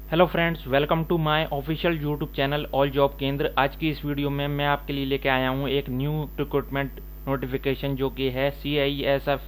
Hello friends, welcome to my official YouTube channel all job Kendra. आज की इस video में मैं आपके लिए लेके आया हूँ एक न्यू रिक्रूटमेंट नोटिफिकेशन जो कि है CISF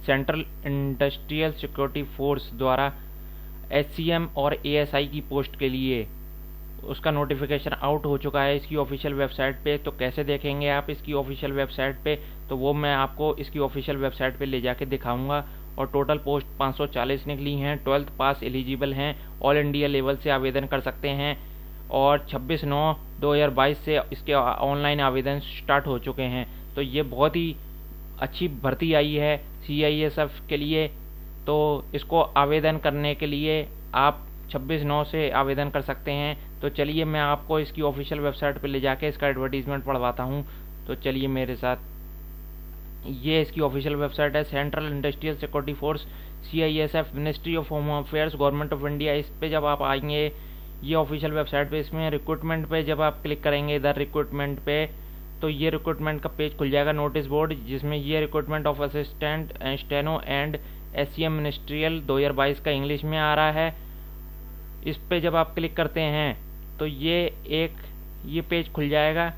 central industrial security force द्वारा SCM और ASI की पोस्ट के लिए उसका नोटिफिकेशन आउट हो चुका है इसकी ऑफिशियल वेबसाइट पे। तो कैसे देखेंगे आप इसकी ऑफिशियल वेबसाइट पे, तो वो मैं आपको इसकी ऑफिशियल वेबसाइट पे ले जाके दिखाऊंगा। और टोटल पोस्ट 540 निकली हैं। 12th पास एलिजिबल हैं, ऑल इंडिया लेवल से आवेदन कर सकते हैं और 26/9/2022 से इसके ऑनलाइन आवेदन स्टार्ट हो चुके हैं। तो ये बहुत ही अच्छी भर्ती आई है CISF के लिए। तो इसको आवेदन करने के लिए आप 26/9 से आवेदन कर सकते हैं। तो चलिए मैं आपको इसकी ऑफिशियल वेबसाइट पर ले जाके इसका एडवर्टीजमेंट पढ़वाता हूँ। तो चलिए मेरे साथ। ये इसकी ऑफिशियल वेबसाइट है, central industrial security force CISF, ministry of home affairs, government of India. इस पे जब आप आएंगे ये ऑफिशियल वेबसाइट पे, इसमें रिक्रूटमेंट पे जब आप क्लिक करेंगे इधर रिक्रूटमेंट पे, तो ये रिक्रूटमेंट का पेज खुल जाएगा, नोटिस बोर्ड, जिसमें ये recruitment of assistant steno and SCM ministerial 2022 का इंग्लिश में आ रहा है। इस पे जब आप क्लिक करते हैं तो ये पेज खुल जाएगा,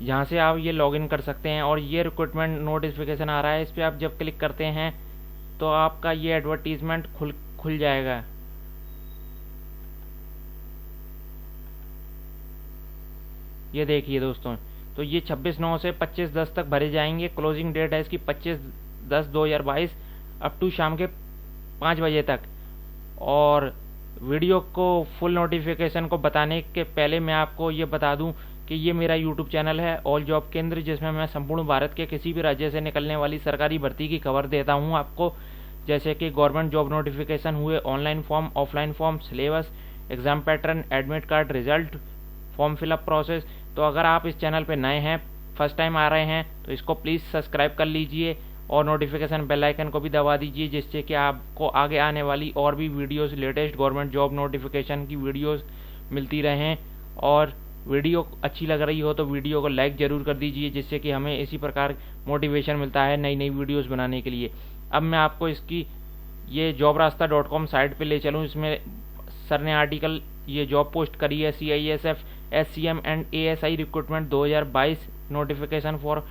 यहाँ से आप ये लॉगिन कर सकते हैं और ये रिक्रूटमेंट नोटिफिकेशन आ रहा है। इस पर आप जब क्लिक करते हैं तो आपका ये एडवर्टीजमेंट खुल जाएगा। ये देखिए दोस्तों, तो ये 26/9 से 25/10 तक भरे जाएंगे। क्लोजिंग डेट है इसकी 25/10/2022 अप टू शाम के 5 बजे तक। और वीडियो को फुल नोटिफिकेशन को बताने के पहले मैं आपको ये बता दूं कि ये मेरा यूट्यूब चैनल है ऑल जॉब केंद्र, जिसमें मैं संपूर्ण भारत के किसी भी राज्य से निकलने वाली सरकारी भर्ती की खबर देता हूँ आपको, जैसे कि गवर्नमेंट जॉब नोटिफिकेशन हुए, online form, offline form, syllabus, exam pattern, admit card result, form fill up process. तो अगर आप इस चैनल पर नए हैं, फर्स्ट टाइम आ रहे हैं, तो इसको प्लीज़ सब्सक्राइब कर लीजिए और नोटिफिकेशन बेल आइकन को भी दबा दीजिए, जिससे कि आपको आगे आने वाली और भी videos, latest government job notification की वीडियोस मिलती रहें। और वीडियो अच्छी लग रही हो तो वीडियो को लाइक ज़रूर कर दीजिए, जिससे कि हमें इसी प्रकार मोटिवेशन मिलता है नई नई वीडियोस बनाने के लिए। अब मैं आपको इसकी ये jobrasta.com साइट पे ले चलूँ। इसमें सर ने आर्टिकल ये जॉब पोस्ट करी है, CISF SCM and ASI recruitment 2022 notification for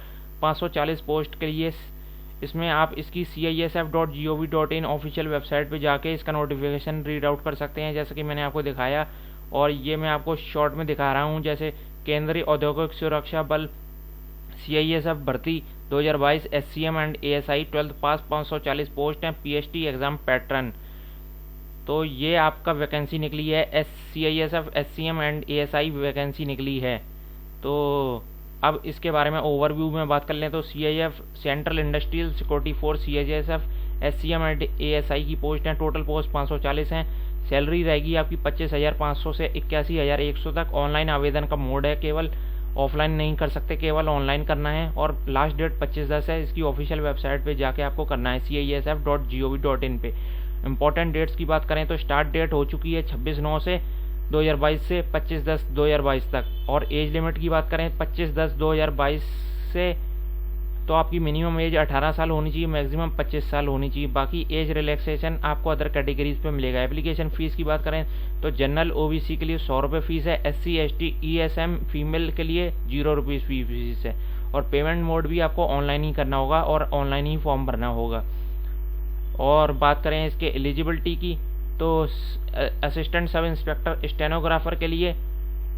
540 post के लिए। इसमें आप इसकी CISF.gov.in ऑफिशियल वेबसाइट पे जाके इसका नोटिफिकेशन रीड आउट कर सकते हैं, जैसे कि मैंने आपको दिखाया। और ये मैं आपको शॉर्ट में दिखा रहा हूँ, जैसे केंद्रीय औद्योगिक सुरक्षा बल CISF भर्ती 2022 SCM and ASI 12th pass 540 post हैं, PST एग्जाम पैटर्न। तो ये आपका वैकेंसी निकली है, CISF SCM and ASI vacancy निकली है। तो अब इसके बारे में ओवरव्यू में बात कर लें तो CIF central industrial security force CISF SCM and ASI की पोस्ट हैं। टोटल पोस्ट 540 हैं। सैलरी रहेगी आपकी 25,500 से 81,100 तक। ऑनलाइन आवेदन का मोड है, केवल ऑफलाइन नहीं कर सकते, केवल ऑनलाइन करना है। और लास्ट डेट 25/10 है। इसकी ऑफिशियल वेबसाइट पे जाके आपको करना है, CISF.gov.in पे। इंपॉर्टेंट डेट्स की बात करें तो स्टार्ट डेट हो चुकी है 26/9 से 2022 से 25/10/2022 तक। और एज लिमिट की बात करें 25/10/2022 से, तो आपकी मिनिमम एज 18 साल होनी चाहिए, मैक्सिमम 25 साल होनी चाहिए। बाकी एज रिलैक्सेशन आपको अदर कैटेगरीज पे मिलेगा। एप्लीकेशन फीस की बात करें तो जनरल OBC के लिए 100 रुपये फीस है, SC ST ESM फीमेल के लिए 0 रुपीज़ फीस है। और पेमेंट मोड भी आपको ऑनलाइन ही करना होगा और ऑनलाइन ही फॉर्म भरना होगा। और बात करें इसके एलिजिबिलिटी की तो असिस्टेंट सब इंस्पेक्टर स्टेनोग्राफर के लिए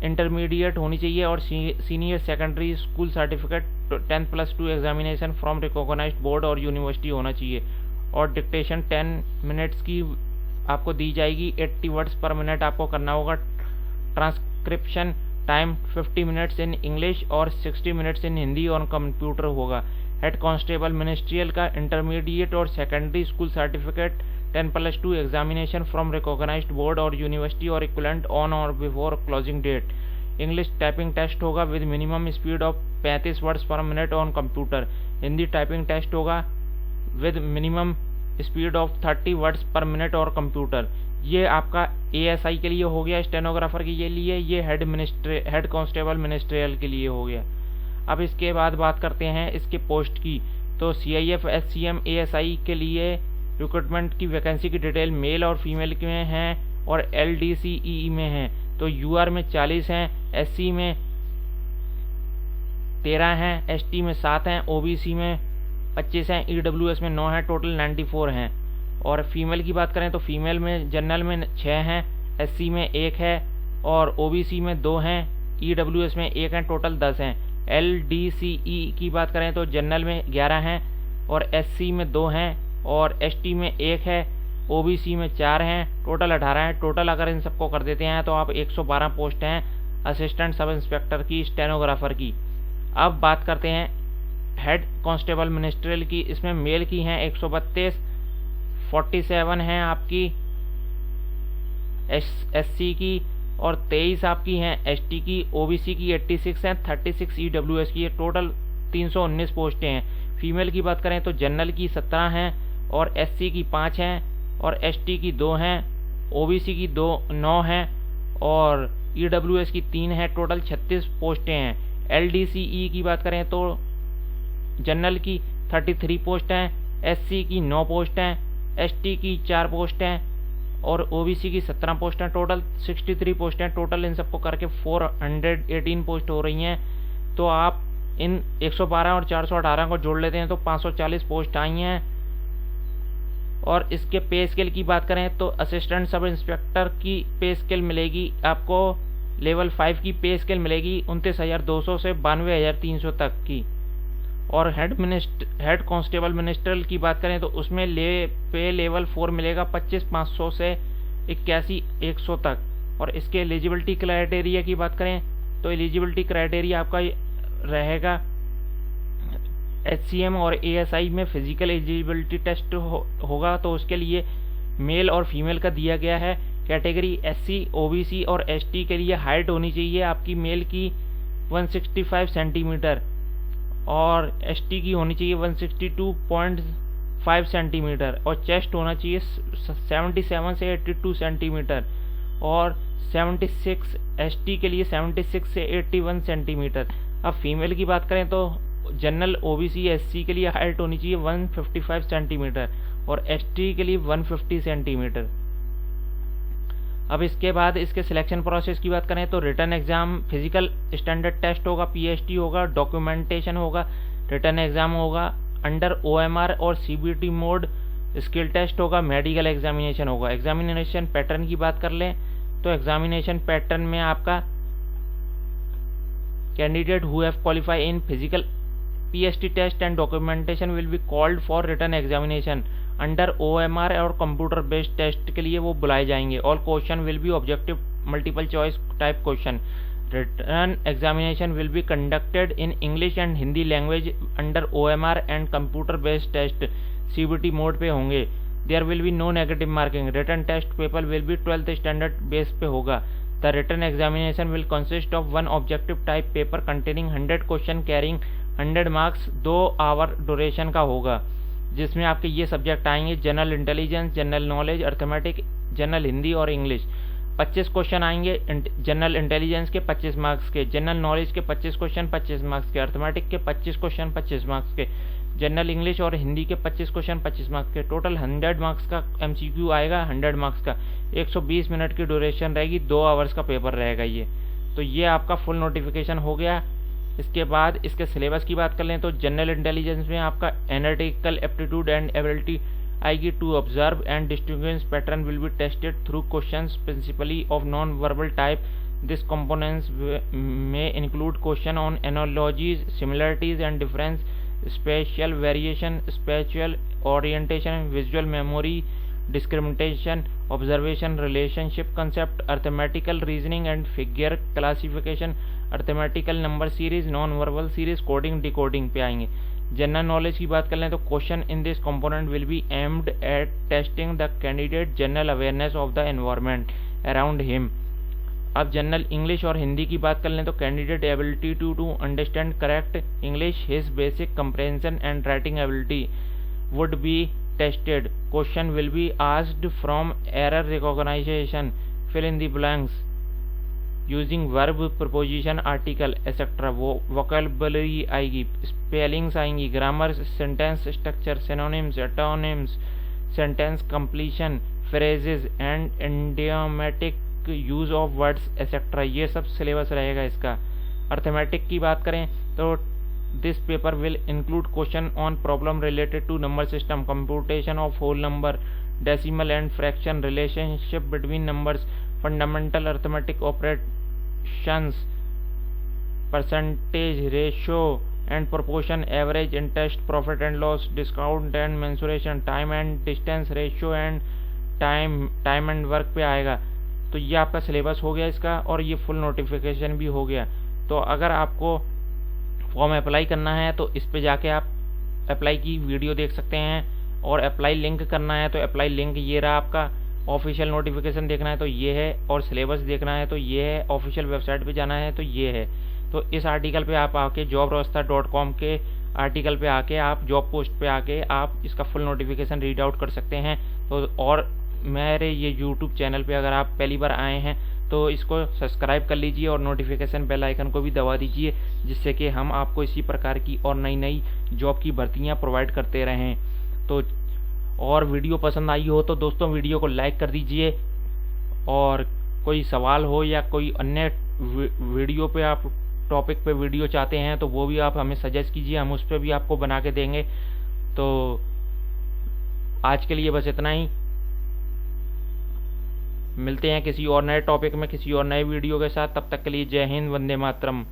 इंटरमीडिएट होनी चाहिए और senior secondary school certificate 10+2 examination from recognised board और यूनिवर्सिटी होना चाहिए। और डिक्टेशन 10 मिनट्स की आपको दी जाएगी, 80 वर्ड्स पर मिनट आपको करना होगा। Transcription time 50 minutes in English और 60 मिनट्स इन हिंदी और कंप्यूटर होगा। हेड कांस्टेबल मिनिस्ट्रियल का इंटरमीडिएट और secondary school certificate 10+2 examination from recognised board और यूनिवर्सिटी और इक्विवेलेंट ऑन और before closing date. English typing test होगा with minimum speed of 35 words per minute on computer. Hindi typing test होगा with minimum speed of 30 words per minute और computer. ये आपका ASI के लिए हो गया, स्टेनोग्राफर के लिए। ये हेड कांस्टेबल मिनिस्ट्रियल के लिए हो गया। अब इसके बाद बात करते हैं इसके पोस्ट की। तो CIF SCM ASI के लिए रिक्रूटमेंट की वैकेंसी की डिटेल मेल और फीमेल में हैं और LDCE में हैं। तो UR में 40 हैं, SC में 13 हैं, ST में 7 हैं, OBC में 25 हैं, EWS में 9 हैं, टोटल 94 हैं। और फीमेल की बात करें तो फीमेल में जनरल में 6 हैं, SC में 1 है और OBC में 2 हैं, EWS में 1 हैं, टोटल 10 हैं। LDCE की बात करें तो जनरल में 11 हैं और SC में 2 हैं और ST में 1 है, OBC में 4 हैं, टोटल 18 हैं। टोटल अगर इन सबको कर देते हैं तो आप 112 पोस्ट हैं असिस्टेंट सब इंस्पेक्टर की, स्टेनोग्राफर की। अब बात करते हैं हेड कांस्टेबल मिनिस्ट्रियल की। इसमें मेल की हैं 132, 47 हैं आपकी SC की और 23 आपकी हैं ST की, OBC की 86 हैं, 36 EWS की। टोटल 319 पोस्टें हैं। फीमेल की बात करें तो जनरल की 17 हैं और SC की 5 हैं और ST की 2 हैं, OBC की 9 हैं और EWS की 3 हैं। टोटल 36 पोस्टें हैं। LDCE की बात करें तो जनरल की 33 पोस्ट हैं, SC की 9 पोस्ट हैं, ST की 4 पोस्ट हैं और OBC की 17 पोस्ट हैं। टोटल 63 पोस्ट हैं। टोटल इन सबको करके 418 पोस्ट हो रही हैं। तो आप इन 112 और 418 को जोड़ लेते हैं तो 540 पोस्ट आई हैं। और इसके पे स्केल की बात करें तो असिस्टेंट सब इंस्पेक्टर की पे स्केल मिलेगी आपको, लेवल 5 की पे स्केल मिलेगी 29,200 से 92,300 तक की। और हेड कांस्टेबल मिनिस्ट्रियल की बात करें तो उसमें पे लेवल 4 मिलेगा 25,500 से 81,100 तक। और इसके एलिजिबिलिटी क्राइटेरिया की बात करें तो एलिजिबिलिटी क्राइटेरिया आपका रहेगा HCM और ASI में फिजिकल एलिजिबिलिटी टेस्ट होगा। तो उसके लिए मेल और फीमेल का दिया गया है। कैटेगरी SC, OBC और ST के लिए हाइट होनी चाहिए आपकी मेल की 165 सेंटीमीटर और ST की होनी चाहिए 162.5 सेंटीमीटर और चेस्ट होना चाहिए 77 से 82 सेंटीमीटर और 76 ST के लिए 76 से 81 सेंटीमीटर। अब फीमेल की बात करें तो जनरल, OBC, SC के लिए हाइट होनी चाहिए 155 सेंटीमीटर और ST के लिए 150 सेंटीमीटर। अब इसके बाद इसके सिलेक्शन प्रोसेस की बात करें तो written exam, physical standard test होगा, PST होगा, डॉक्यूमेंटेशन होगा, रिटर्न एग्जाम होगा अंडर OMR और CBT मोड, स्किल टेस्ट होगा, मेडिकल एग्जामिनेशन होगा। एग्जामिनेशन पैटर्न की बात कर लें तो एग्जामिनेशन पैटर्न में आपका candidate who have qualify in physical PST test and documentation will be called for written examination under OMR और कंप्यूटर बेस्ड टेस्ट के लिए वो बुलाए जाएंगे। All question will B objective multiple choice type question. Written examination will be conducted in English and Hindi language under OMR and computer based test CBT mode पे होंगे। There will be no negative marking. Written test paper will be 12th standard base पे होगा। The written examination will consist of one objective type paper containing 100 question carrying 100 marks, 2 hour duration का होगा, जिसमें आपके ये subject आएंगे general intelligence, general knowledge, arithmetic, general Hindi और English. 25 question आएंगे जनरल इंटेलिजेंस के 25 मार्क्स के, जनरल नॉलेज के 25 क्वेश्चन 25 मार्क्स के, अर्थमेटिक के 25 क्वेश्चन 25 मार्क्स के, जनरल इंग्लिश और हिंदी के 25 क्वेश्चन 25 मार्क्स के। टोटल 100 मार्क्स का MCQ आएगा, 100 मार्क्स का, 120 मिनट की ड्यूरेशन रहेगी, 2 आवर्स का पेपर रहेगा ये। तो ये आपका फुल नोटिफिकेशन हो गया। इसके बाद इसके सिलेबस की बात कर लें तो जनरल इंटेलिजेंस में आपका एनालिटिकल एप्टीट्यूड एंड एबिलिटी आएगी to observe and distinguish pattern will be tested through questions principally of non verbal type. This components में include question on analogies, similarities and difference, spatial variation, special orientation, visual memory, discrimination, observation, relationship concept, arithmetical reasoning and figure classification, arithmetical number series, non-verbal series, coding, decoding पे आएंगे। General knowledge की बात कर लें तो question in this component will be aimed at testing the candidate general awareness of the environment around him. अब general English और हिंदी की बात कर लें तो candidate ability to understand correct English, his basic comprehension and writing ability would be tested. Question will be asked from error recognition, fill in the blanks using verb, preposition, article etc. vocabulary आएगी, spellings आएंगी, grammar, sentence structure, synonyms, antonyms, sentence completion, phrases and idiomatic use of words etcetera, ये सब syllabus रहेगा इसका। Arithmetic की बात करें तो this paper will include question on problem related to number system, computation of whole number, decimal and fraction, relationship between numbers, fundamental arithmetic operations, percentage, ratio and proportion, average, interest, profit and loss, discount and mensuration, time and distance, ratio and time and work पे आएगा। तो ये आपका syllabus हो गया इसका, और ये फुल नोटिफिकेशन भी हो गया। तो अगर आपको फॉर्म अप्लाई करना है तो इस पे जाके आप अप्लाई की वीडियो देख सकते हैं, और अप्लाई लिंक करना है तो अप्लाई लिंक ये रहा आपका। ऑफिशियल नोटिफिकेशन देखना है तो ये है, और सिलेबस देखना है तो ये है, ऑफिशियल वेबसाइट पे जाना है तो ये है। तो इस आर्टिकल पे आप आके jobravastha.com के आर्टिकल पे आके आप जॉब पोस्ट पे आके आप इसका फुल नोटिफिकेशन रीड आउट कर सकते हैं। तो और मेरे ये यूट्यूब चैनल पे अगर आप पहली बार आए हैं तो इसको सब्सक्राइब कर लीजिए और नोटिफिकेशन बेल आइकन को भी दबा दीजिए, जिससे कि हम आपको इसी प्रकार की और नई नई जॉब की भर्तियां प्रोवाइड करते रहें। तो और वीडियो पसंद आई हो तो दोस्तों वीडियो को लाइक कर दीजिए, और कोई सवाल हो या कोई अन्य वीडियो पे आप टॉपिक पे वीडियो चाहते हैं तो वो भी आप हमें सजेस्ट कीजिए, हम उस पर भी आपको बना के देंगे। तो आज के लिए बस इतना ही, मिलते हैं किसी और नए टॉपिक में किसी और नए वीडियो के साथ। तब तक के लिए जय हिंद, वंदे मातरम।